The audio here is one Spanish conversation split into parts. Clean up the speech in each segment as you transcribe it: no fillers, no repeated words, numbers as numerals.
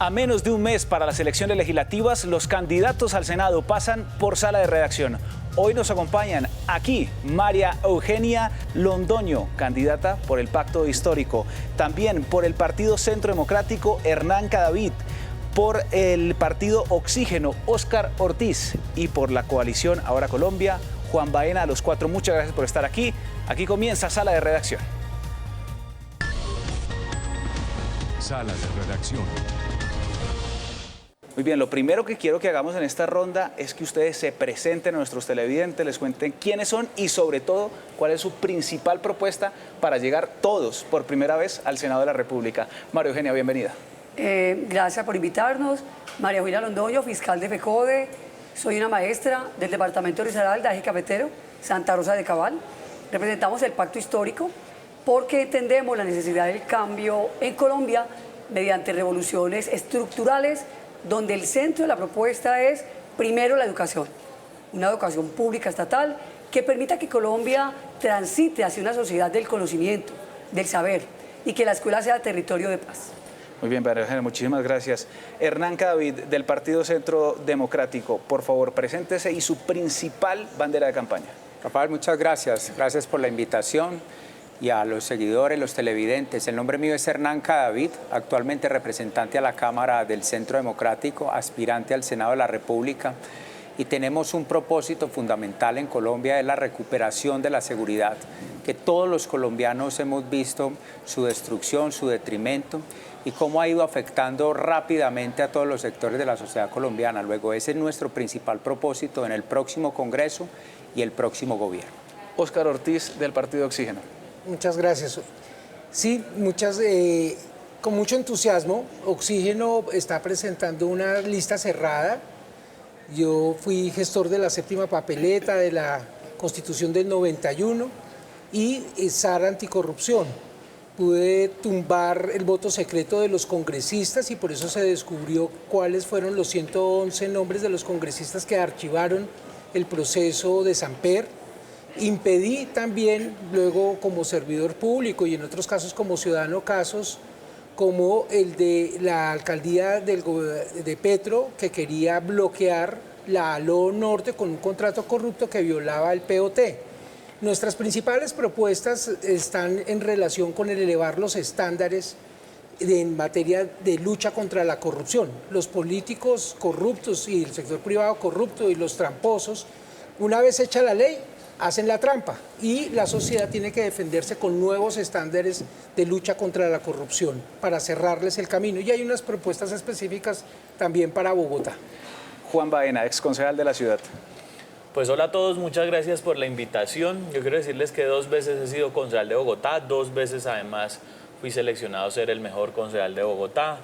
A menos de un mes para las elecciones legislativas, los candidatos al Senado pasan por sala de redacción. Hoy nos acompañan aquí María Eugenia Londoño, candidata por el Pacto Histórico. También por el Partido Centro Democrático, Hernán Cadavid. Por el Partido Oxígeno, Óscar Ortiz. Y por la coalición Ahora Colombia, Juan Baena. A los cuatro, muchas gracias por estar aquí. Aquí comienza Sala de Redacción. Sala de Redacción. Muy bien, lo primero que quiero que hagamos en esta ronda es que ustedes se presenten a nuestros televidentes, les cuenten quiénes son y sobre todo cuál es su principal propuesta para llegar todos por primera vez al Senado de la República. María Eugenia, bienvenida. Gracias por invitarnos. María Eugenia Londoño, fiscal de FECODE. Soy una maestra del departamento de Risaralda, Eje Cafetero, Santa Rosa de Cabal. Representamos el Pacto Histórico porque entendemos la necesidad del cambio en Colombia mediante revoluciones estructurales, donde el centro de la propuesta es, primero, la educación, una educación pública estatal que permita que Colombia transite hacia una sociedad del conocimiento, del saber, y que la escuela sea territorio de paz. Muy bien, María Eugenia, muchísimas gracias. Hernán Cadavid, del Partido Centro Democrático, por favor, preséntese y su principal bandera de campaña. Rafael, muchas gracias. Gracias por la invitación. Y a los seguidores, los televidentes. El nombre mío es Hernán Cadavid, actualmente representante a la Cámara del Centro Democrático, aspirante al Senado de la República. Y tenemos un propósito fundamental en Colombia, es la recuperación de la seguridad, que todos los colombianos hemos visto su destrucción, su detrimento y cómo ha ido afectando rápidamente a todos los sectores de la sociedad colombiana. Luego, ese es nuestro principal propósito en el próximo Congreso y el próximo gobierno. Óscar Ortiz, del Partido Oxígeno. Muchas gracias. Sí, con mucho entusiasmo. Oxígeno está presentando una lista cerrada. Yo fui gestor de la séptima papeleta de la Constitución del 91 y SAR Anticorrupción. Pude tumbar el voto secreto de los congresistas y por eso se descubrió cuáles fueron los 111 nombres de los congresistas que archivaron el proceso de Samper. Impedí también, luego como servidor público y en otros casos como ciudadano, casos como el de la alcaldía de Petro, que quería bloquear la ALO Norte con un contrato corrupto que violaba el POT. Nuestras principales propuestas están en relación con el elevar los estándares en materia de lucha contra la corrupción. Los políticos corruptos y el sector privado corrupto y los tramposos, una vez hecha la ley, hacen la trampa y la sociedad tiene que defenderse con nuevos estándares de lucha contra la corrupción para cerrarles el camino. Y hay unas propuestas específicas también para Bogotá. Juan Baena, exconcejal de la ciudad. Pues hola a todos, muchas gracias por la invitación. Yo quiero decirles que 2 veces he sido concejal de Bogotá, 2 veces además fui seleccionado a ser el mejor concejal de Bogotá.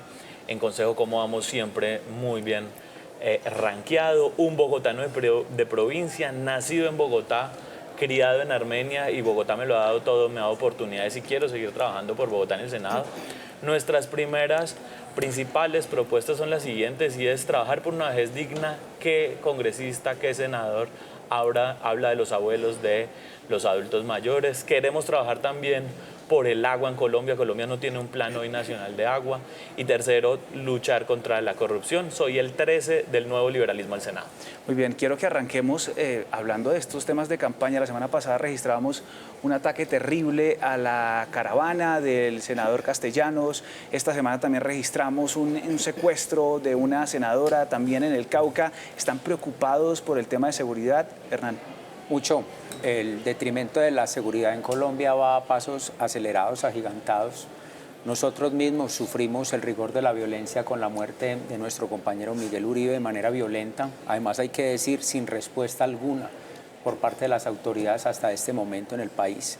En Consejo Como Vamos siempre muy bien rankeado, un bogotano de provincia, nacido en Bogotá, criado en Armenia, y Bogotá me lo ha dado todo, me ha dado oportunidades y quiero seguir trabajando por Bogotá en el Senado. Nuestras principales propuestas son las siguientes, y es trabajar por una vejez digna. ¿Qué congresista, qué senador habla de los abuelos, de los adultos mayores? Queremos trabajar también por el agua en Colombia. Colombia no tiene un plan hoy nacional de agua. Y tercero, luchar contra la corrupción. Soy el 13 del nuevo liberalismo al Senado. Muy bien, quiero que arranquemos hablando de estos temas de campaña. La semana pasada registrábamos un ataque terrible a la caravana del senador Castellanos. Esta semana también registramos un secuestro de una senadora también en el Cauca. ¿Están preocupados por el tema de seguridad, Hernán? Mucho. El detrimento de la seguridad en Colombia va a pasos acelerados, agigantados. Nosotros mismos sufrimos el rigor de la violencia con la muerte de nuestro compañero Miguel Uribe de manera violenta. Además, hay que decir, sin respuesta alguna por parte de las autoridades hasta este momento en el país.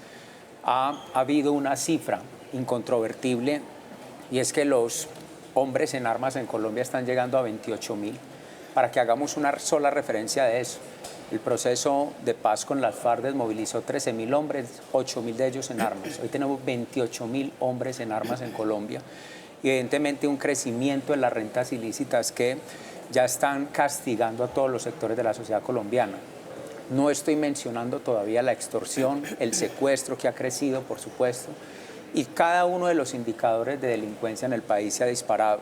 Ha habido una cifra incontrovertible, y es que los hombres en armas en Colombia están llegando a 28.000. Para que hagamos una sola referencia de eso, el proceso de paz con las FARC desmovilizó 13.000 hombres, 8.000 de ellos en armas. Hoy tenemos 28.000 hombres en armas en Colombia. Y evidentemente un crecimiento en las rentas ilícitas que ya están castigando a todos los sectores de la sociedad colombiana. No estoy mencionando todavía la extorsión, el secuestro que ha crecido, por supuesto, y cada uno de los indicadores de delincuencia en el país se ha disparado.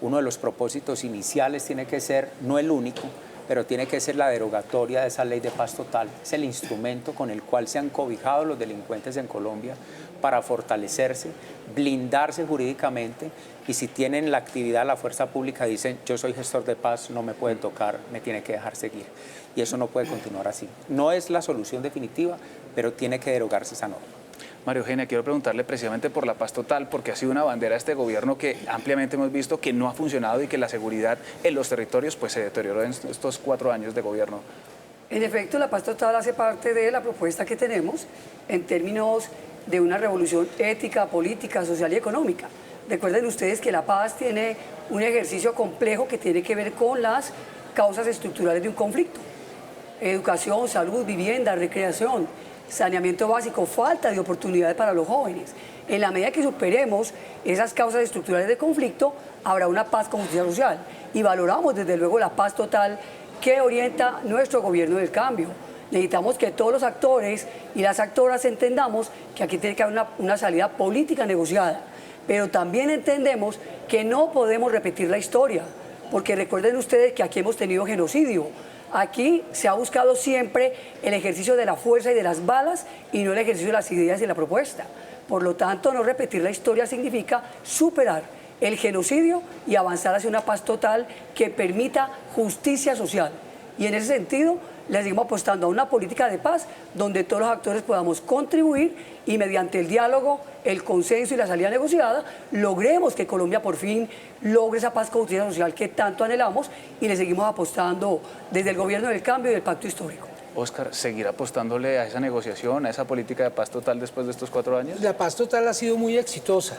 uno de los propósitos iniciales tiene que ser, no el único, pero tiene que ser la derogatoria de esa ley de paz total. Es el instrumento con el cual se han cobijado los delincuentes en Colombia para fortalecerse, blindarse jurídicamente, y si tienen la actividad, la fuerza pública, dicen, yo soy gestor de paz, no me pueden tocar, me tiene que dejar seguir. Y eso no puede continuar así. No es la solución definitiva, pero tiene que derogarse esa norma. María Eugenia, quiero preguntarle precisamente por la paz total, porque ha sido una bandera de este gobierno que ampliamente hemos visto que no ha funcionado y que la seguridad en los territorios pues, se deterioró en estos 4 años de gobierno. En efecto, la paz total hace parte de la propuesta que tenemos en términos de una revolución ética, política, social y económica. Recuerden ustedes que la paz tiene un ejercicio complejo que tiene que ver con las causas estructurales de un conflicto. Educación, salud, vivienda, recreación, saneamiento básico, falta de oportunidades para los jóvenes. En la medida que superemos esas causas estructurales de conflicto, habrá una paz con justicia social. Y valoramos desde luego la paz total que orienta nuestro gobierno del cambio. Necesitamos que todos los actores y las actoras entendamos que aquí tiene que haber una salida política negociada. Pero también entendemos que no podemos repetir la historia, porque recuerden ustedes que aquí hemos tenido genocidio. Aquí se ha buscado siempre el ejercicio de la fuerza y de las balas y no el ejercicio de las ideas y la propuesta. Por lo tanto, no repetir la historia significa superar el genocidio y avanzar hacia una paz total que permita justicia social. Y en ese sentido, le seguimos apostando a una política de paz donde todos los actores podamos contribuir y mediante el diálogo, el consenso y la salida negociada, logremos que Colombia por fin logre esa paz con justicia social que tanto anhelamos, y le seguimos apostando desde el gobierno del cambio y del pacto histórico. Óscar, ¿seguir apostándole a esa negociación, a esa política de paz total después de estos 4 años? La paz total ha sido muy exitosa.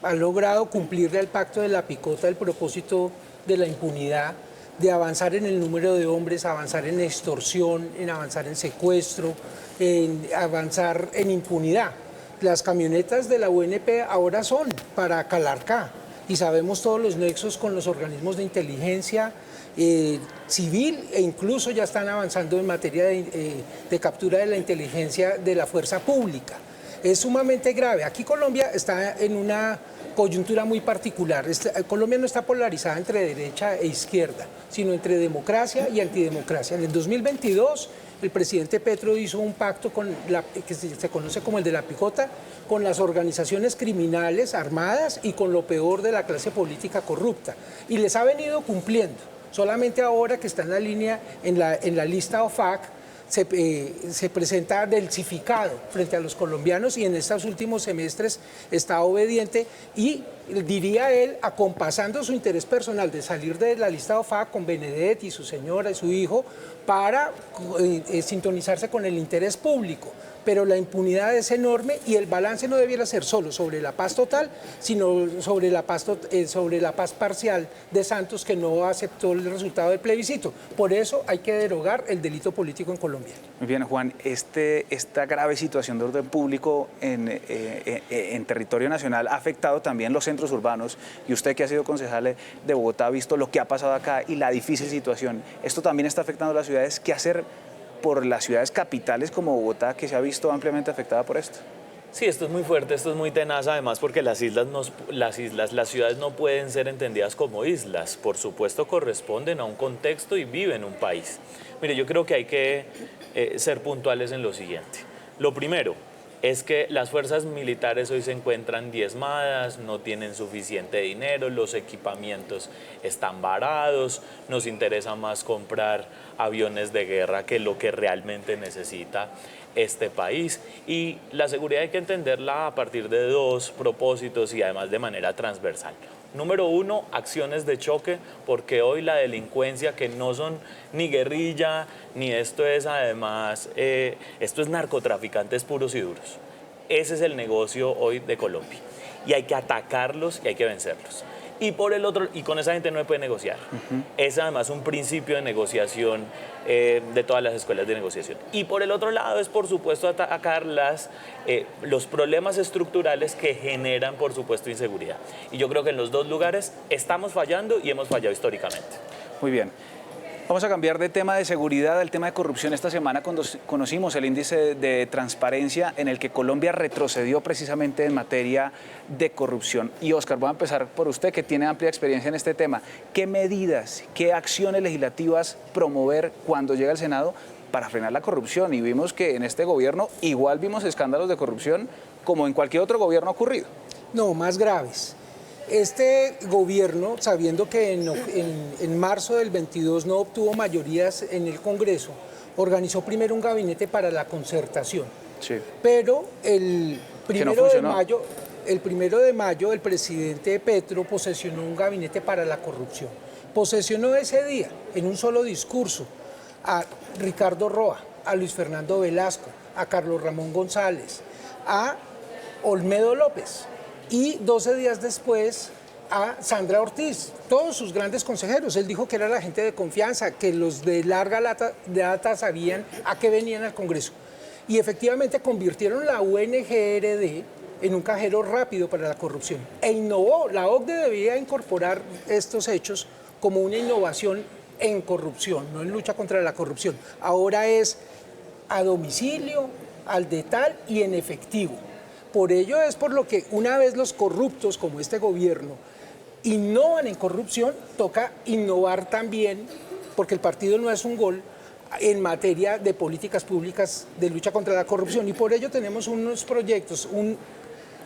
Ha logrado cumplirle al pacto de la picota el propósito de la impunidad, de avanzar en el número de hombres, avanzar en extorsión, en avanzar en secuestro, en avanzar en impunidad. Las camionetas de la UNP ahora son para Calarcá y sabemos todos los nexos con los organismos de inteligencia civil, e incluso ya están avanzando en materia de captura de la inteligencia de la fuerza pública. Es sumamente grave. Aquí Colombia está en una coyuntura muy particular. Colombia no está polarizada entre derecha e izquierda, sino entre democracia y antidemocracia. En el 2022, el presidente Petro hizo un pacto que se conoce como el de la picota, con las organizaciones criminales armadas y con lo peor de la clase política corrupta. Y les ha venido cumpliendo. Solamente ahora que está en la línea, en la lista OFAC, se presenta delsificado frente a los colombianos, y en estos últimos semestres está obediente y, diría él, acompasando su interés personal de salir de la lista OFAC con Benedetti y su señora y su hijo para sintonizarse con el interés público. Pero la impunidad es enorme y el balance no debiera ser solo sobre la paz total, sino sobre la paz parcial de Santos, que no aceptó el resultado del plebiscito. Por eso hay que derogar el delito político en Colombia. Muy bien, Juan, esta grave situación de orden público en territorio nacional ha afectado también los centros urbanos, y usted, que ha sido concejal de Bogotá, ha visto lo que ha pasado acá y la difícil situación. Esto también está afectando a las ciudades. ¿Qué hacer por las ciudades capitales como Bogotá, que se ha visto ampliamente afectada por esto? Sí, esto es muy fuerte, esto es muy tenaz, además porque las ciudades no pueden ser entendidas como islas. Por supuesto, corresponden a un contexto y viven en un país. Mire, yo creo que hay que ser puntuales en lo siguiente. Lo primero es que las fuerzas militares hoy se encuentran diezmadas, no tienen suficiente dinero, los equipamientos están varados, nos interesa más comprar aviones de guerra que lo que realmente necesita este país. Y la seguridad hay que entenderla a partir de 2 propósitos y además de manera transversal. Número 1, acciones de choque, porque hoy la delincuencia, que no son ni guerrilla, ni esto es además, esto es narcotraficantes puros y duros. Ese es el negocio hoy de Colombia. Y hay que atacarlos y hay que vencerlos. Y por el otro, y con esa gente no se puede negociar. Es además un principio de negociación de todas las escuelas de negociación. Y por el otro lado es, por supuesto, atacar los problemas estructurales que generan, por supuesto, inseguridad. Y yo creo que en los 2 lugares estamos fallando y hemos fallado históricamente. Muy bien. Vamos a cambiar de tema de seguridad al tema de corrupción. Esta semana conocimos el índice de transparencia en el que Colombia retrocedió precisamente en materia de corrupción. Y Óscar, voy a empezar por usted, que tiene amplia experiencia en este tema. ¿Qué medidas, qué acciones legislativas promover cuando llega al Senado para frenar la corrupción? Y vimos que en este gobierno igual vimos escándalos de corrupción como en cualquier otro gobierno ocurrido. No, más graves. Este gobierno, sabiendo que en marzo del 22 no obtuvo mayorías en el Congreso, organizó primero un gabinete para la concertación. Sí. Pero el no 1 de mayo el presidente Petro posesionó un gabinete para la corrupción. Posesionó ese día, en un solo discurso, a Ricardo Roa, a Luis Fernando Velasco, a Carlos Ramón González, a Olmedo López y 12 días después a Sandra Ortiz, todos sus grandes consejeros. Él dijo que era la gente de confianza, que los de larga data sabían a qué venían al Congreso. Y efectivamente convirtieron la UNGRD en un cajero rápido para la corrupción. E innovó, la OCDE debía incorporar estos hechos como una innovación en corrupción, no en lucha contra la corrupción. Ahora es a domicilio, al detal y en efectivo. Por ello es por lo que una vez los corruptos, como este gobierno, innovan en corrupción, toca innovar también, porque el partido no es un gol, en materia de políticas públicas de lucha contra la corrupción. Y por ello tenemos unos proyectos, un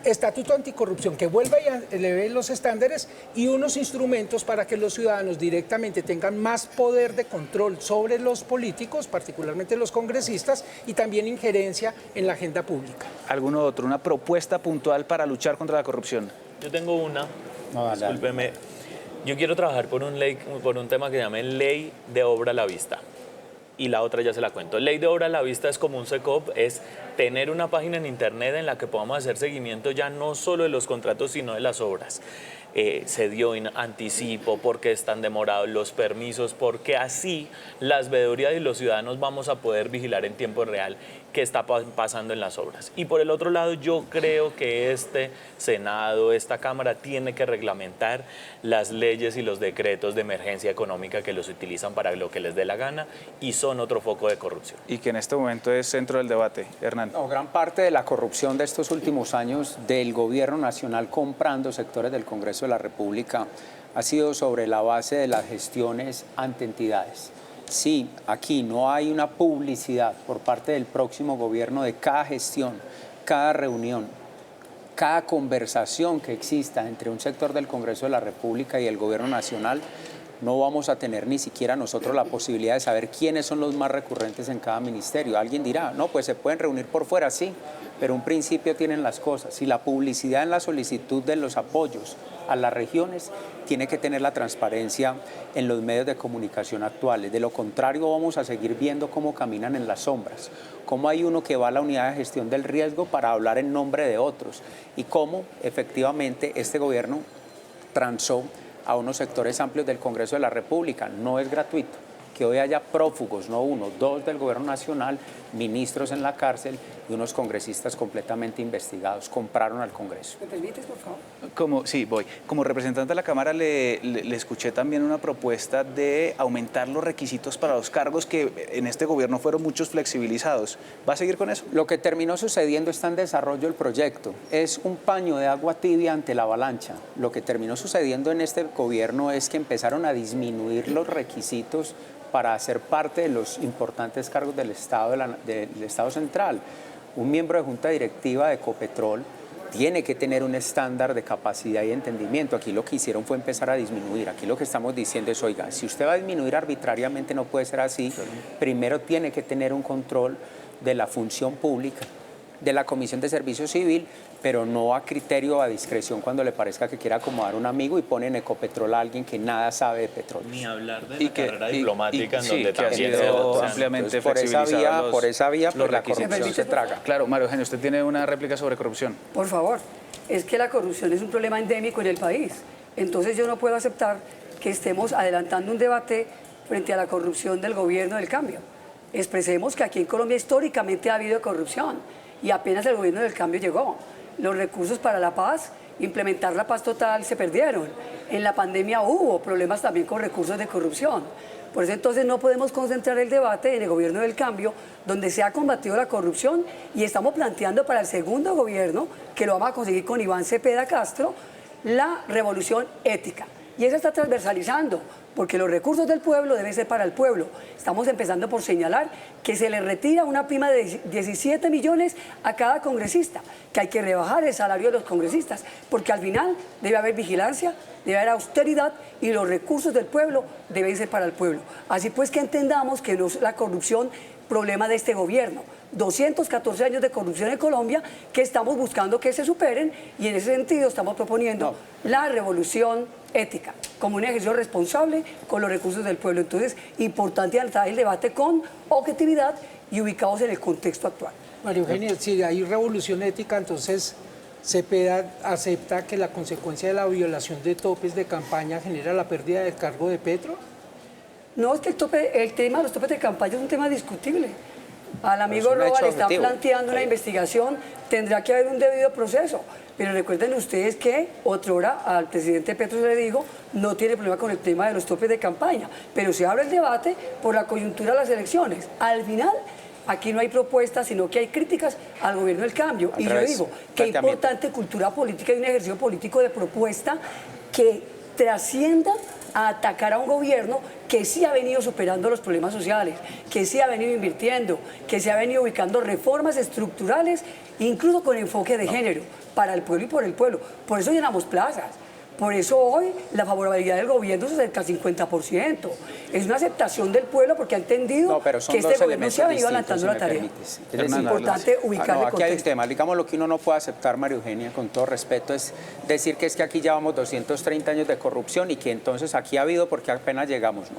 estatuto anticorrupción que vuelva y eleve los estándares y unos instrumentos para que los ciudadanos directamente tengan más poder de control sobre los políticos, particularmente los congresistas, y también injerencia en la agenda pública. ¿Alguno otro? ¿Una propuesta puntual para luchar contra la corrupción? Yo tengo una, discúlpeme. Yo quiero trabajar por un tema que se llama Ley de Obra a la Vista. Y la otra ya se la cuento. Ley de Obra a la Vista es como un SECOP, es tener una página en internet en la que podamos hacer seguimiento ya no solo de los contratos, sino de las obras. Se dio en anticipo, por qué están demorados los permisos, porque así las veedurías y los ciudadanos vamos a poder vigilar en tiempo real qué está pasando en las obras. Y por el otro lado, yo creo que este Senado, esta Cámara, tiene que reglamentar las leyes y los decretos de emergencia económica que los utilizan para lo que les dé la gana y son otro foco de corrupción. Y que en este momento es centro del debate. Hernán. No, gran parte de la corrupción de estos últimos años del gobierno nacional comprando sectores del Congreso de la República ha sido sobre la base de las gestiones ante entidades. Sí, aquí no hay una publicidad por parte del próximo gobierno de cada gestión, cada reunión, cada conversación que exista entre un sector del Congreso de la República y el gobierno nacional. No vamos a tener ni siquiera nosotros la posibilidad de saber quiénes son los más recurrentes en cada ministerio. Alguien dirá, no, pues se pueden reunir por fuera, sí, pero un principio tienen las cosas. Si la publicidad en la solicitud de los apoyos a las regiones tiene que tener la transparencia en los medios de comunicación actuales. De lo contrario, vamos a seguir viendo cómo caminan en las sombras, cómo hay uno que va a la unidad de gestión del riesgo para hablar en nombre de otros y cómo efectivamente este gobierno transó a unos sectores amplios del Congreso de la República. No es gratuito que hoy haya prófugos, no uno, dos del gobierno nacional, ministros en la cárcel y unos congresistas completamente investigados. Compraron al Congreso. ¿Me permites, por favor? Como representante de la Cámara le escuché también una propuesta de aumentar los requisitos para los cargos que en este gobierno fueron muchos flexibilizados. ¿Va a seguir con eso? Lo que terminó sucediendo está en desarrollo el proyecto. Es un paño de agua tibia ante la avalancha. Lo que terminó sucediendo en este gobierno es que empezaron a disminuir los requisitos para ser parte de los importantes cargos del Estado central. Un miembro de junta directiva de Ecopetrol tiene que tener un estándar de capacidad y entendimiento. Aquí lo que hicieron fue empezar a disminuir. Aquí lo que estamos diciendo es, oiga, si usted va a disminuir arbitrariamente no puede ser así. Primero tiene que tener un control de la función pública, de la Comisión de Servicio Civil, pero no a criterio o a discreción cuando le parezca que quiera acomodar un amigo y pone en Ecopetrol a alguien que nada sabe de petróleo. Ni hablar de la carrera diplomática en donde que también ha sido se ampliamente por esa vía los la requisitos. corrupción se traga. Claro, María Eugenia, usted tiene una réplica sobre corrupción. Por favor, es que la corrupción es un problema endémico en el país. Entonces yo no puedo aceptar que estemos adelantando un debate frente a la corrupción del gobierno del cambio. Expresemos que aquí en Colombia históricamente ha habido corrupción y apenas el gobierno del cambio llegó. Los recursos para la paz implementar la paz total se perdieron. En la pandemia hubo problemas también con recursos de corrupción. Por eso entonces no podemos concentrar el debate en el gobierno del cambio, donde se ha combatido la corrupción y estamos planteando para el segundo gobierno, que lo vamos a conseguir con Iván Cepeda Castro, la revolución ética. Y eso está transversalizando, porque los recursos del pueblo deben ser para el pueblo. Estamos empezando por señalar que se le retira una prima de 17 millones a cada congresista, que hay que rebajar el salario de los congresistas, porque al final debe haber vigilancia, debe haber austeridad y los recursos del pueblo deben ser para el pueblo. Así pues que entendamos que no es la corrupción problema de este gobierno. 214 años de corrupción en Colombia que estamos buscando que se superen y en ese sentido estamos proponiendo la revolución ética como un ejercicio responsable con los recursos del pueblo. Entonces, importante tratar el debate con objetividad y ubicados en el contexto actual. María Eugenia, si hay revolución ética, entonces Cepeda acepta que la consecuencia de la violación de topes de campaña genera la pérdida del cargo de Petro. No, es que el tema de los topes de campaña es un tema discutible. Al amigo Roa le están planteando una investigación, tendrá que haber un debido proceso. Pero recuerden ustedes que otrora al presidente Petro se le dijo, no tiene problema con el tema de los topes de campaña, pero se abre el debate por la coyuntura de las elecciones. Al final, aquí no hay propuestas, sino que hay críticas al gobierno del cambio. Y yo digo, qué importante cultura política y un ejercicio político de propuesta que trascienda a atacar a un gobierno que sí ha venido superando los problemas sociales, que sí ha venido invirtiendo, que se ha venido ubicando reformas estructurales, incluso con enfoque de género, para el pueblo y por el pueblo. Por eso llenamos plazas. Por eso hoy la favorabilidad del gobierno se acerca al 50%. Es una aceptación del pueblo porque ha entendido que este gobierno se ha venido adelantando la tarea. Es importante ubicar el aquí hay un contexto. tema. Digamos, lo que uno no puede aceptar, María Eugenia, con todo respeto, es decir que es que aquí llevamos 230 años de corrupción y que entonces aquí ha habido porque apenas llegamos, ¿no?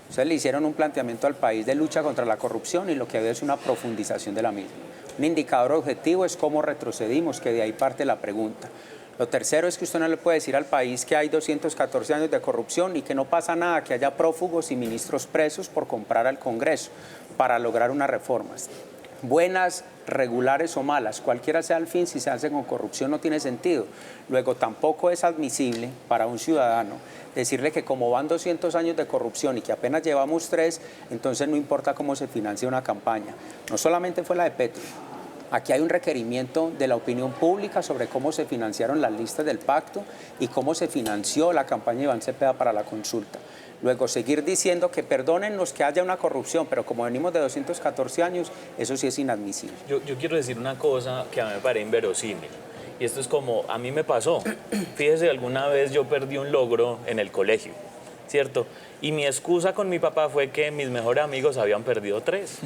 Ustedes le hicieron un planteamiento al país de lucha contra la corrupción y lo que ha habido es una profundización de la misma. Un indicador objetivo es cómo retrocedimos, que de ahí parte la pregunta. Lo tercero es que usted no le puede decir al país que hay 214 años de corrupción y que no pasa nada, que haya prófugos y ministros presos por comprar al Congreso para lograr unas reformas. Buenas, regulares o malas, cualquiera sea el fin, si se hace con corrupción no tiene sentido. Luego tampoco es admisible para un ciudadano decirle que como van 200 años de corrupción y que apenas llevamos 3, entonces no importa cómo se financia una campaña. No solamente fue la de Petro. Aquí hay un requerimiento de la opinión pública sobre cómo se financiaron las listas del pacto y cómo se financió la campaña de Iván Cepeda para la consulta. Luego, seguir diciendo que perdónennos que haya una corrupción, pero como venimos de 214 años, eso sí es inadmisible. Yo quiero decir una cosa que a mí me parece inverosímil. Y esto es como, a mí me pasó. Fíjese, alguna vez yo perdí un logro en el colegio, ¿cierto? Y mi excusa con mi papá fue que mis mejores amigos habían perdido 3.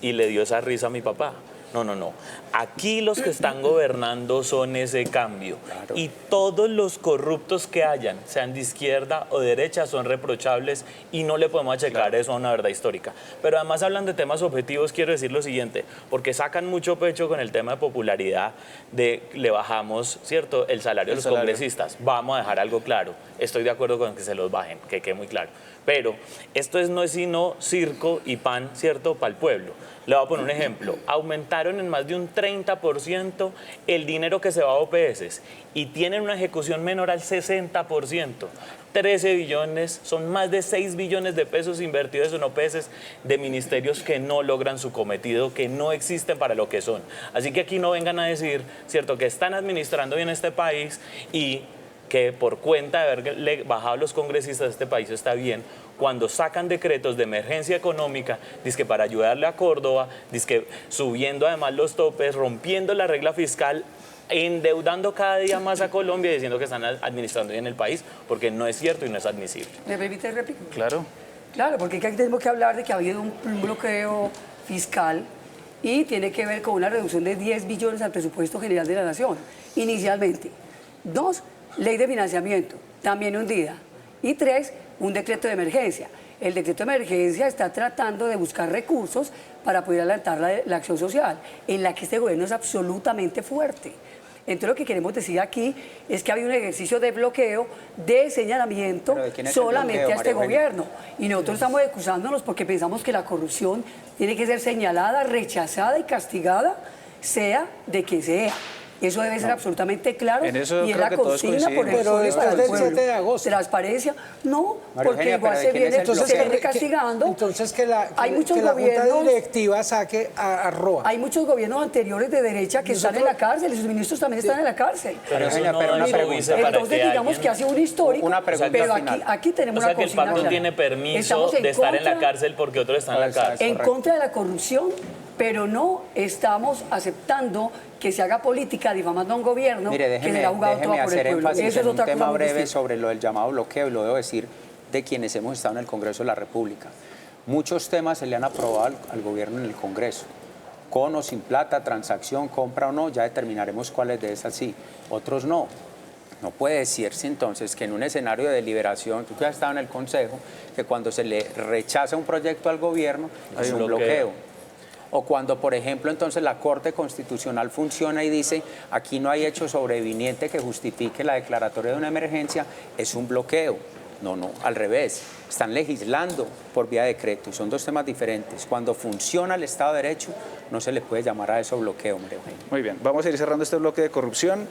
Y le dio esa risa a mi papá. No. Aquí los que están gobernando son ese cambio. Claro. Y todos los corruptos que hayan, sean de izquierda o derecha, son reprochables y no le podemos achacar eso a una verdad histórica. Pero además, hablando de temas objetivos, quiero decir lo siguiente, porque sacan mucho pecho con el tema de popularidad, de le bajamos, ¿cierto?, el salario a los congresistas. Vamos a dejar algo claro. Estoy de acuerdo con que se los bajen, que quede muy claro. Pero esto no es sino circo y pan, ¿cierto?, para el pueblo. Le voy a poner un ejemplo. Aumentaron en más de un 30% el dinero que se va a OPS y tienen una ejecución menor al 60%. 13 billones, son más de 6 billones de pesos invertidos en OPS de ministerios que no logran su cometido, que no existen para lo que son. Así que aquí no vengan a decir, ¿cierto?, que están administrando bien este país y que por cuenta de haberle bajado a los congresistas de este país está bien, cuando sacan decretos de emergencia económica, dizque para ayudarle a Córdoba, dizque subiendo además los topes, rompiendo la regla fiscal, endeudando cada día más a Colombia y diciendo que están administrando bien el país, porque no es cierto y no es admisible. ¿Me permite replicar? Claro. Claro, porque aquí tenemos que hablar de que ha habido un bloqueo fiscal y tiene que ver con una reducción de 10 billones al presupuesto general de la Nación, inicialmente. 2, ley de financiamiento, también hundida. Y 3, un decreto de emergencia. El decreto de emergencia está tratando de buscar recursos para poder adelantar la acción social, en la que este gobierno es absolutamente fuerte. Entonces lo que queremos decir aquí es que había un ejercicio de bloqueo, de señalamiento solamente a este gobierno. Y nosotros estamos excusándonos porque pensamos que la corrupción tiene que ser señalada, rechazada y castigada, sea de quien sea. Eso debe ser absolutamente claro En eso y es creo la que todos consigna por el coincidimos. Pero pueblo y después para el del pueblo. 7 de agosto. Transparencia, no, María porque Eugenia, igual pero se ¿de quién es viene, el Entonces, se viene castigando. entonces que la, Hay muchos que la Junta gobiernos- Directiva saque a ROA. Hay muchos gobiernos anteriores de derecha que están en la cárcel y sus ministros también están en la cárcel. Pero eso Eugenia, no pero da una eso, pregunta. vice, para Entonces que digamos alguien- que hace un histórico, Una pregunta pero final. aquí tenemos O sea una que el consigna pacto clara. tiene permiso Estamos de estar en la contra- cárcel porque otros están en la Exacto. cárcel. en Correcto. contra de la corrupción, pero no estamos aceptando que se haga política difamando a un gobierno Mire, que déjeme, se la ha jugado déjeme toda por el hacer pueblo. énfasis Eso es en un otra cosa tema muy breve distinta. sobre lo del llamado bloqueo, y lo debo decir de quienes hemos estado en el Congreso de la República. Muchos temas se le han aprobado al gobierno en el Congreso. Con o sin plata, transacción, compra o no, ya determinaremos cuáles de esas sí, otros no. No puede decirse entonces que en un escenario de deliberación, tú que has estado en el Consejo, que cuando se le rechaza un proyecto al gobierno Hay es un un bloqueo. bloqueo. O cuando, por ejemplo, entonces la Corte Constitucional funciona y dice aquí no hay hecho sobreviniente que justifique la declaratoria de una emergencia, es un bloqueo. No, no, al revés. Están legislando por vía de decreto y son dos temas diferentes. Cuando funciona el Estado de Derecho, no se le puede llamar a eso bloqueo, María Eugenia. Muy bien, vamos a ir cerrando este bloque de corrupción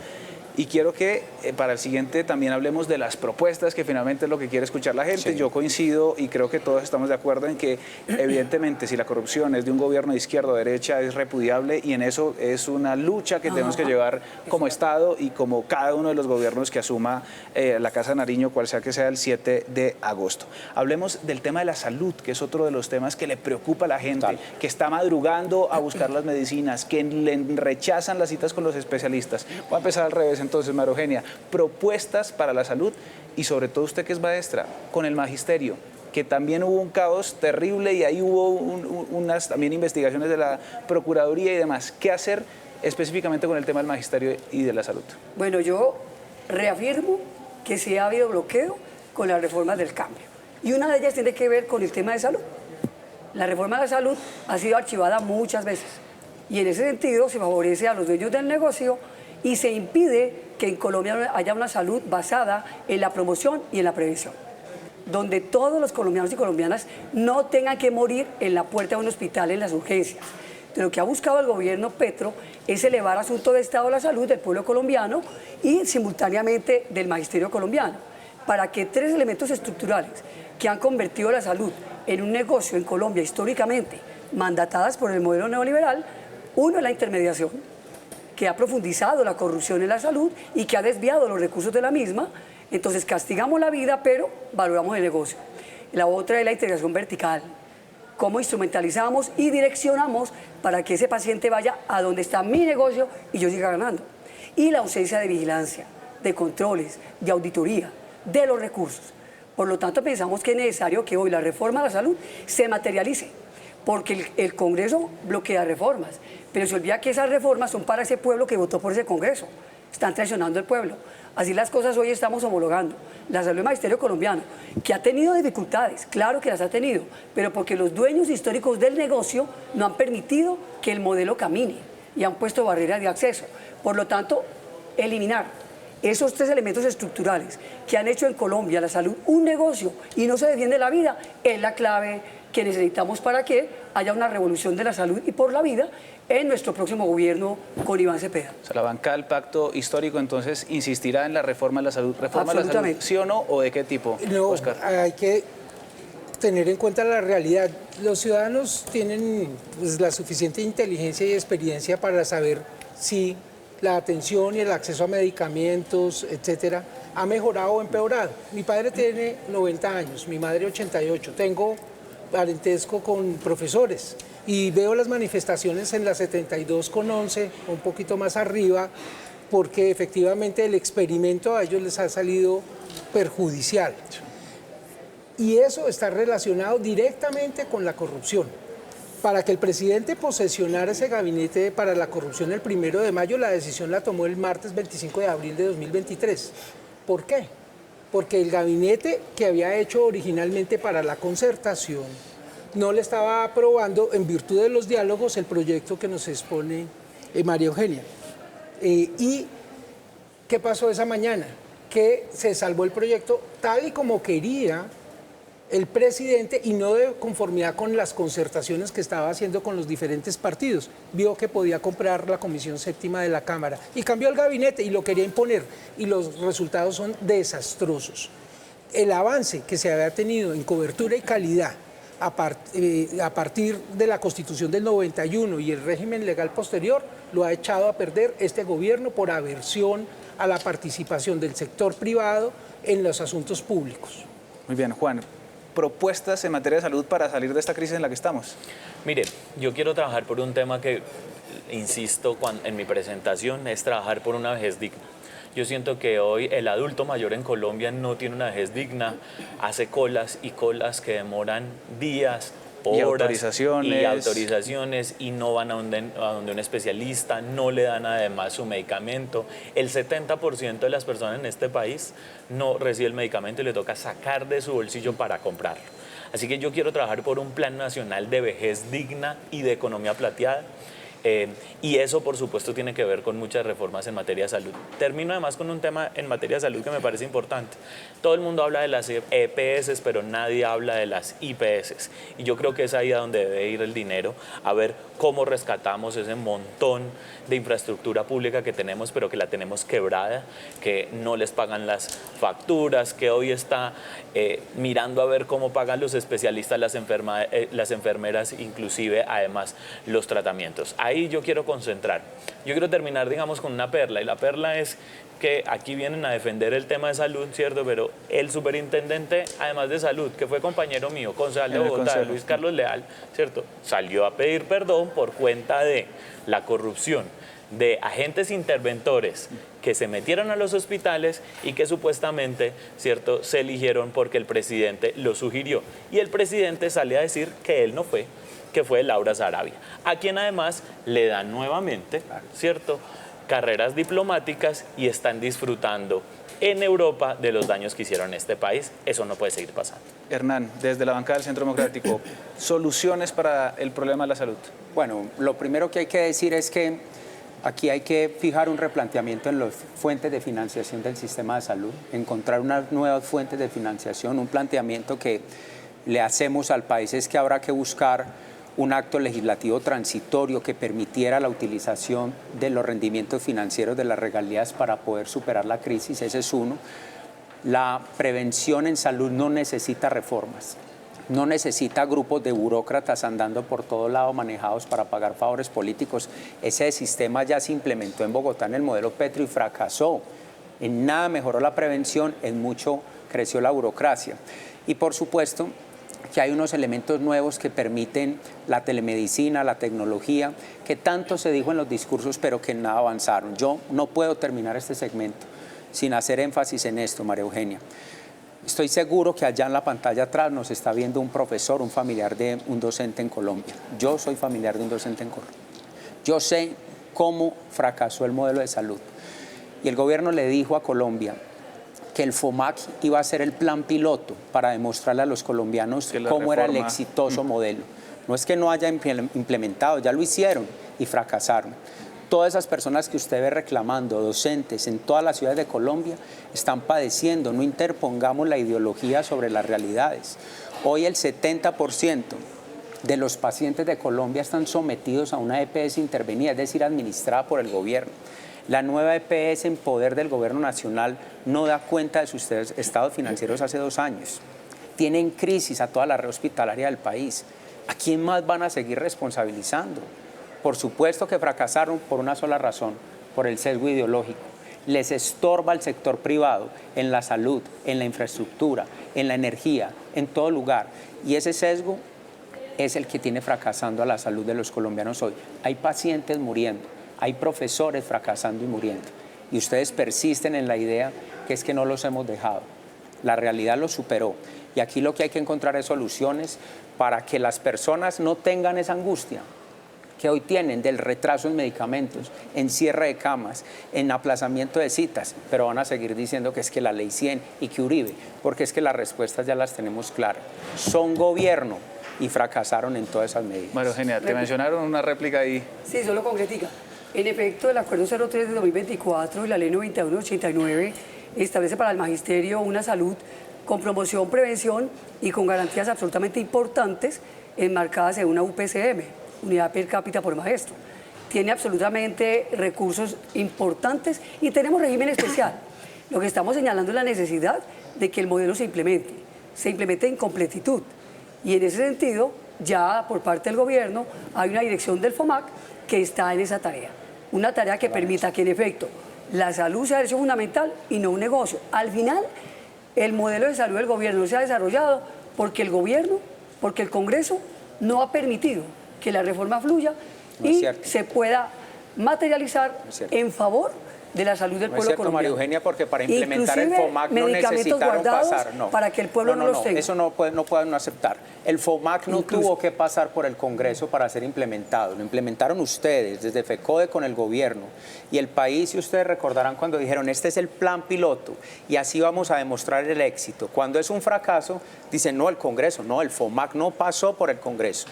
y quiero que para el siguiente también hablemos de las propuestas, que finalmente es lo que quiere escuchar la gente. Sí. Yo coincido y creo que todos estamos de acuerdo en que evidentemente si la corrupción es de un gobierno de izquierda o derecha es repudiable y en eso es una lucha que tenemos que llevar como Estado y como cada uno de los gobiernos que asuma la Casa de Nariño, cual sea que sea el 7 de agosto. Hablemos del tema de la salud, que es otro de los temas que le preocupa a la gente, Total. que está madrugando a buscar las medicinas, que le rechazan las citas con los especialistas. Voy a empezar al revés entonces, María Eugenia. Propuestas para la salud y sobre todo usted que es maestra, con el magisterio, que también hubo un caos terrible y ahí hubo unas también investigaciones de la Procuraduría y demás. ¿Qué hacer específicamente con el tema del magisterio y de la salud? Bueno, yo reafirmo que sí ha habido bloqueo con las reformas del cambio. Y una de ellas tiene que ver con el tema de salud. La reforma de la salud ha sido archivada muchas veces. Y en ese sentido se favorece a los dueños del negocio y se impide que en Colombia haya una salud basada en la promoción y en la prevención, donde todos los colombianos y colombianas no tengan que morir en la puerta de un hospital en las urgencias. De lo que ha buscado el gobierno Petro es elevar asunto de estado de la salud del pueblo colombiano y simultáneamente del magisterio colombiano, para que tres elementos estructurales que han convertido la salud en un negocio en Colombia históricamente mandatadas por el modelo neoliberal. Uno es la intermediación, que ha profundizado la corrupción en la salud y que ha desviado los recursos de la misma. Entonces castigamos la vida, pero valoramos el negocio. La otra es la integración vertical, cómo instrumentalizamos y direccionamos para que ese paciente vaya a donde está mi negocio y yo siga ganando. Y la ausencia de vigilancia, de controles, de auditoría, de los recursos. Por lo tanto, pensamos que es necesario que hoy la reforma de la salud se materialice, porque el Congreso bloquea reformas, pero se olvida que esas reformas son para ese pueblo que votó por ese Congreso. Están traicionando al pueblo. Así las cosas hoy estamos homologando. La salud del magisterio colombiano, que ha tenido dificultades, claro que las ha tenido, pero porque los dueños históricos del negocio no han permitido que el modelo camine y han puesto barreras de acceso. Por lo tanto, eliminar esos tres elementos estructurales que han hecho en Colombia la salud un negocio y no se defiende la vida es la clave que necesitamos para que haya una revolución de la salud y por la vida en nuestro próximo gobierno con Iván Cepeda. O sea, la banca del pacto histórico entonces insistirá en la reforma de la salud. ¿Reforma de la salud, Absolutamente. sí o no? ¿O de qué tipo, No, Oscar? hay que tener en cuenta la realidad. Los ciudadanos tienen pues, la suficiente inteligencia y experiencia para saber si la atención y el acceso a medicamentos, etcétera, ha mejorado o empeorado. Mi padre tiene 90 años, mi madre 88. Tengo parentesco con profesores y veo las manifestaciones en la 72 con 11, un poquito más arriba, porque efectivamente el experimento a ellos les ha salido perjudicial. Y eso está relacionado directamente con la corrupción. Para que el presidente posesionara ese gabinete para la corrupción el 1 de mayo, la decisión la tomó el martes 25 de abril de 2023. ¿Por qué? Porque el gabinete que había hecho originalmente para la concertación no le estaba aprobando, en virtud de los diálogos, el proyecto que nos expone María Eugenia. ¿Y qué pasó esa mañana? Que se salvó el proyecto tal y como quería el presidente, y no de conformidad con las concertaciones que estaba haciendo con los diferentes partidos. Vio que podía comprar la Comisión Séptima de la Cámara y cambió el gabinete y lo quería imponer, y los resultados son desastrosos. El avance que se había tenido en cobertura y calidad a partir de la Constitución del 91 y el régimen legal posterior lo ha echado a perder este gobierno por aversión a la participación del sector privado en los asuntos públicos. Muy bien, Juan. ¿Propuestas en materia de salud para salir de esta crisis en la que estamos? Mire, yo quiero trabajar por un tema que, insisto, en mi presentación, es trabajar por una vejez digna. Yo siento que hoy el adulto mayor en Colombia no tiene una vejez digna, hace colas y colas que demoran días, horas y autorizaciones y no van a donde un especialista, no le dan además su medicamento. El 70% de las personas en este país no recibe el medicamento y le toca sacar de su bolsillo para comprarlo. Así que yo quiero trabajar por un plan nacional de vejez digna y de economía plateada. Y eso, por supuesto, tiene que ver con muchas reformas en materia de salud. Termino además con un tema en materia de salud que me parece importante. Todo el mundo habla de las EPS, pero nadie habla de las IPS. Y yo creo que es ahí a donde debe ir el dinero, a ver cómo rescatamos ese montón de infraestructura pública que tenemos, pero que la tenemos quebrada, que no les pagan las facturas, que hoy está mirando a ver cómo pagan los especialistas, las enfermeras, inclusive además los tratamientos. Ahí yo quiero concentrar. Yo quiero terminar, digamos, con una perla, y la perla es que aquí vienen a defender el tema de salud, ¿cierto? Pero el superintendente, además de salud, que fue compañero mío, concejal de Bogotá, Luis Carlos Leal, ¿cierto? Salió a pedir perdón por cuenta de la corrupción de agentes interventores que se metieron a los hospitales y que supuestamente, ¿cierto?, se eligieron porque el presidente lo sugirió. Y el presidente sale a decir que él no fue, que fue Laura Sarabia, a quien además le dan nuevamente, ¿cierto?, carreras diplomáticas y están disfrutando en Europa de los daños que hicieron en este país. Eso no puede seguir pasando. Hernán, desde la bancada del Centro Democrático, ¿soluciones para el problema de la salud? Bueno, lo primero que hay que decir es que aquí hay que fijar un replanteamiento en las fuentes de financiación del sistema de salud, encontrar unas nuevas fuentes de financiación, un planteamiento que le hacemos al país es que habrá que buscar un acto legislativo transitorio que permitiera la utilización de los rendimientos financieros de las regalías para poder superar la crisis. Ese es uno. La prevención en salud no necesita reformas, no necesita grupos de burócratas andando por todo lado manejados para pagar favores políticos. Ese sistema ya se implementó en Bogotá en el modelo Petro y fracasó. En nada mejoró la prevención, en mucho creció la burocracia. Y por supuesto que hay unos elementos nuevos que permiten la telemedicina, la tecnología, que tanto se dijo en los discursos, pero que en nada avanzaron. Yo no puedo terminar este segmento sin hacer énfasis en esto, María Eugenia. Estoy seguro que allá en la pantalla atrás nos está viendo un profesor, un familiar de un docente en Colombia. Yo soy familiar de un docente en Colombia. Yo sé cómo fracasó el modelo de salud. Y el gobierno le dijo a Colombia que el FOMAC iba a ser el plan piloto para demostrarle a los colombianos cómo era el exitoso modelo. No es que no haya implementado, ya lo hicieron y fracasaron. Todas esas personas que usted ve reclamando, docentes en todas las ciudades de Colombia, están padeciendo. No interpongamos la ideología sobre las realidades. Hoy el 70% de los pacientes de Colombia están sometidos a una EPS intervenida, es decir, administrada por el gobierno. La nueva EPS en poder del gobierno nacional no da cuenta de sus estados financieros hace 2 años. Tienen crisis a toda la red hospitalaria del país. ¿A quién más van a seguir responsabilizando? Por supuesto que fracasaron por una sola razón, por el sesgo ideológico. Les estorba al sector privado en la salud, en la infraestructura, en la energía, en todo lugar. Y ese sesgo es el que tiene fracasando a la salud de los colombianos hoy. Hay pacientes muriendo. Hay profesores fracasando y muriendo. Y ustedes persisten en la idea que es que no los hemos dejado. La realidad los superó. Y aquí lo que hay que encontrar es soluciones para que las personas no tengan esa angustia que hoy tienen del retraso en medicamentos, en cierre de camas, en aplazamiento de citas, pero van a seguir diciendo que es que la ley 100 y que Uribe, porque es que las respuestas ya las tenemos claras. Son gobierno y fracasaron en todas esas medidas. María Eugenia, te mencionaron una réplica ahí. Sí, solo concretica. En efecto, el Acuerdo 03 de 2024 y la Ley 9189 establece para el magisterio una salud con promoción, prevención y con garantías absolutamente importantes enmarcadas en una UPCM, unidad per cápita por maestro. Tiene absolutamente recursos importantes y tenemos régimen especial. Lo que estamos señalando es la necesidad de que el modelo se implemente en completitud. Y en ese sentido, ya por parte del gobierno hay una dirección del FOMAC que está en esa tarea. Una tarea que permita que en efecto la salud sea derecho fundamental y no un negocio. Al final, el modelo de salud del gobierno no se ha desarrollado porque el gobierno, porque el Congreso no ha permitido que la reforma fluya y se pueda materializar en favor de la salud del pueblo colombiano. María Eugenia, porque para implementar el Inclusive, FOMAC no medicamentos necesitaron guardados pasar. No. para que el pueblo no los tenga. Eso no pueden aceptar. El FOMAC no tuvo que pasar por el Congreso para ser implementado. Lo implementaron ustedes, desde FECODE con el gobierno. Y el país, si ustedes recordarán cuando dijeron, este es el plan piloto y así vamos a demostrar el éxito. Cuando es un fracaso, dicen, no, el Congreso, no, el FOMAC no pasó por el Congreso.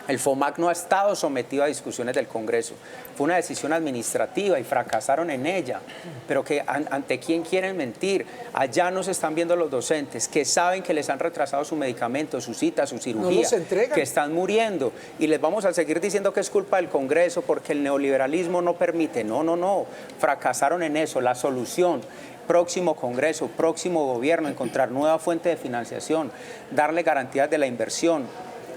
El FOMAC no ha estado sometido a discusiones del Congreso. Fue una decisión administrativa y fracasaron en ella. Pero que ¿ante quién quieren mentir? Allá nos están viendo los docentes que saben que les han retrasado su medicamento, su cita, su cirugía, que están muriendo. Y les vamos a seguir diciendo que es culpa del Congreso porque el neoliberalismo no permite. No. Fracasaron en eso. La solución: próximo Congreso, próximo gobierno, encontrar nueva fuente de financiación, darle garantías de la inversión,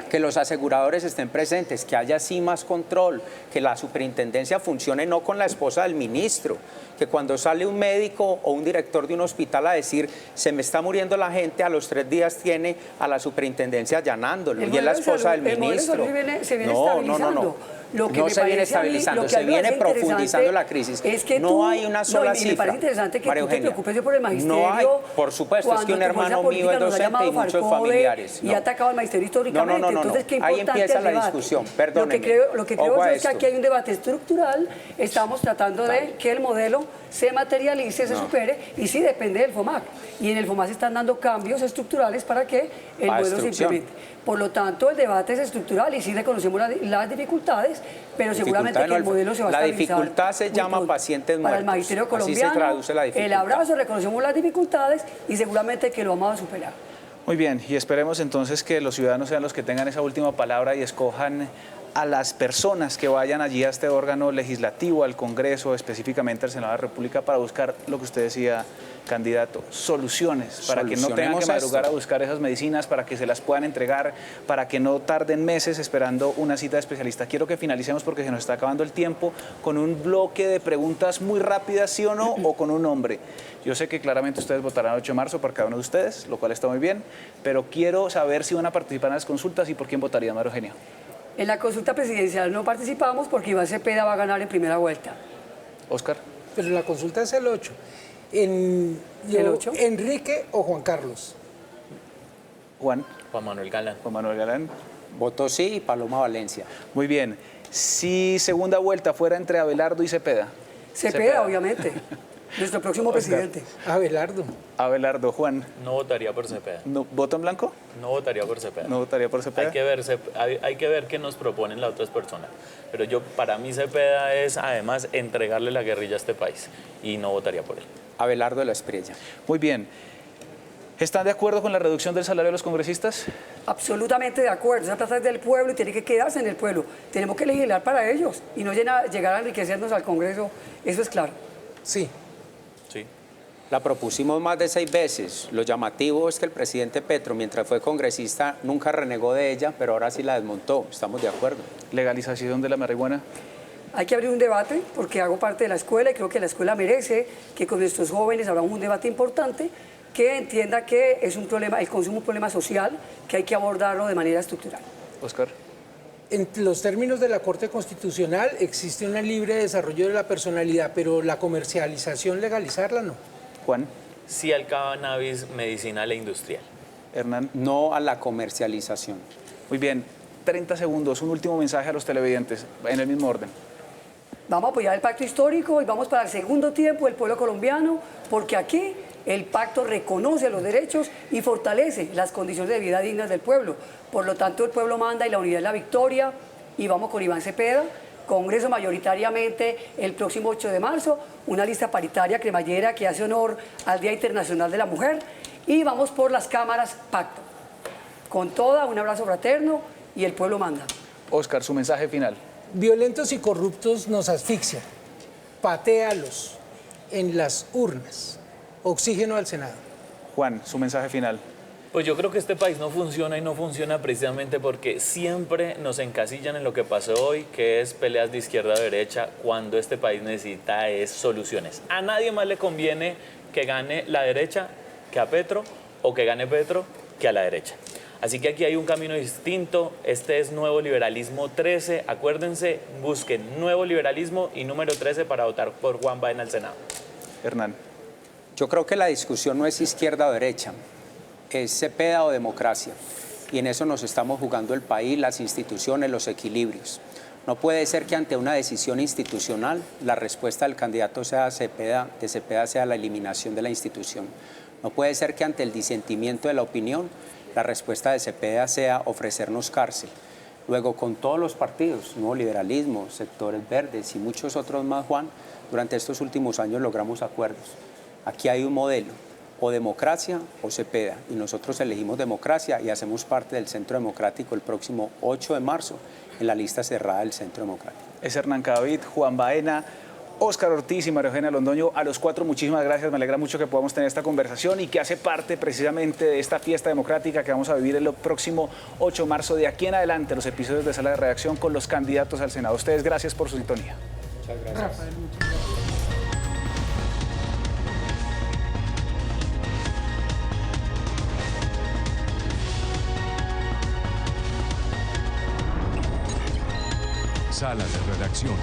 que los aseguradores estén presentes, que haya así más control, que la superintendencia funcione no con la esposa del ministro, que cuando sale un médico o un director de un hospital a decir se me está muriendo la gente, a los 3 días tiene a la superintendencia allanándolo y es la esposa del ministro. Se viene estabilizando. Lo que no me se viene parece a mí, estabilizando, lo que a se mí me viene parece profundizando la crisis. Es que no hay una sola cifra. Me parece interesante que María tú te Eugenia, preocupes por el magisterio. No hay, por supuesto, es que un hermano mío es docente y muchos familiares. Y ha atacado al magisterio históricamente. Entonces, qué importante ahí empieza la discusión, perdónenme. Lo que creo es que aquí hay un debate estructural. Estamos tratando de que el modelo se materialice, se supere, y sí depende del FOMAC. Y en el FOMAC se están dando cambios estructurales para que el modelo se implemente. Por lo tanto, el debate es estructural y sí reconocemos las dificultades, pero seguramente que el modelo se va a estabilizar. La dificultad se llama pacientes muertos. Para el magisterio colombiano, así se traduce la dificultad. El abrazo, reconocemos las dificultades y seguramente que lo vamos a superar. Muy bien, y esperemos entonces que los ciudadanos sean los que tengan esa última palabra y escojan a las personas que vayan allí a este órgano legislativo, al Congreso, específicamente al Senado de la República, para buscar lo que usted decía, candidato, soluciones, para que no tengan que madrugar a buscar esas medicinas, para que se las puedan entregar, para que no tarden meses esperando una cita de especialista. Quiero que finalicemos, porque se nos está acabando el tiempo, con un bloque de preguntas muy rápidas, sí o no, o con un nombre. Yo sé que claramente ustedes votarán el 8 de marzo por cada uno de ustedes, lo cual está muy bien, pero quiero saber si van a participar en las consultas y por quién votaría, María Eugenia. En la consulta presidencial no participamos porque Iván Cepeda va a ganar en primera vuelta. Oscar. Pero la consulta es el 8. ¿El 8? ¿Enrique o Juan Carlos? Juan Manuel Galán. Juan Manuel Galán. Voto sí y Paloma Valencia. Muy bien. Si segunda vuelta fuera entre Abelardo y Cepeda. Cepeda, obviamente. Nuestro próximo presidente. Abelardo. Abelardo, Juan. No votaría por Cepeda. No, ¿voto en blanco? No votaría por Cepeda. No votaría por Cepeda. Hay que ver qué nos proponen las otras personas. Pero para mí Cepeda es además entregarle la guerrilla a este país y no votaría por él. Abelardo de la Espriella. Muy bien. ¿Están de acuerdo con la reducción del salario de los congresistas? Absolutamente de acuerdo. Esa plata es del pueblo y tiene que quedarse en el pueblo. Tenemos que legislar para ellos y no llegar a enriquecernos al Congreso. Eso es claro. Sí. Sí. La propusimos más de 6 veces. Lo llamativo es que el presidente Petro, mientras fue congresista, nunca renegó de ella, pero ahora sí la desmontó. Estamos de acuerdo. ¿Legalización de la marihuana? Hay que abrir un debate porque hago parte de la escuela y creo que la escuela merece que con nuestros jóvenes abramos un debate importante que entienda que es un problema, el consumo es un problema social, que hay que abordarlo de manera estructural. Oscar. En los términos de la Corte Constitucional existe un libre desarrollo de la personalidad, pero la comercialización, legalizarla no. Juan. Sí al cannabis medicinal e industrial. Hernán. No a la comercialización. Muy bien. 30 segundos, un último mensaje a los televidentes, en el mismo orden. Vamos a apoyar el pacto histórico y vamos para el segundo tiempo del pueblo colombiano, porque aquí el pacto reconoce los derechos y fortalece las condiciones de vida dignas del pueblo. Por lo tanto, el pueblo manda y la unidad es la victoria. Y vamos con Iván Cepeda, Congreso mayoritariamente el próximo 8 de marzo, una lista paritaria cremallera que hace honor al Día Internacional de la Mujer Y vamos por las cámaras pacto. Con toda, un abrazo fraterno y el pueblo manda. Óscar, su mensaje final. Violentos y corruptos nos asfixian. Patéalos en las urnas. Oxígeno al Senado. Juan, su mensaje final. Pues yo creo que este país no funciona y no funciona precisamente porque siempre nos encasillan en lo que pasó hoy, que es peleas de izquierda a derecha, cuando este país necesita es soluciones. A nadie más le conviene que gane la derecha que a Petro o que gane Petro que a la derecha. Así que aquí hay un camino distinto, este es Nuevo Liberalismo 13, acuérdense, busquen Nuevo Liberalismo y número 13 para votar por Juan Baena al Senado. Hernán. Yo creo que la discusión no es izquierda o derecha, es Cepeda o democracia. Y en eso nos estamos jugando el país, las instituciones, los equilibrios. No puede ser que ante una decisión institucional la respuesta del candidato de Cepeda sea la eliminación de la institución. No puede ser que ante el disentimiento de la opinión la respuesta de Cepeda sea ofrecernos cárcel. Luego, con todos los partidos, Nuevo Liberalismo, Sectores Verdes y muchos otros más, Juan, durante estos últimos años logramos acuerdos. Aquí hay un modelo, o democracia o Cepeda, y nosotros elegimos democracia y hacemos parte del Centro Democrático el próximo 8 de marzo en la lista cerrada del Centro Democrático. Es Hernán Cadavid, Juan Baena, Óscar Ortiz y María Eugenia Londoño. A los cuatro, muchísimas gracias. Me alegra mucho que podamos tener esta conversación y que hace parte precisamente de esta fiesta democrática que vamos a vivir el próximo 8 de marzo. De aquí en adelante, los episodios de Sala de Redacción con los candidatos al Senado. Ustedes, gracias por su sintonía. Muchas gracias. Rafael, muchas gracias. Sala de redacción.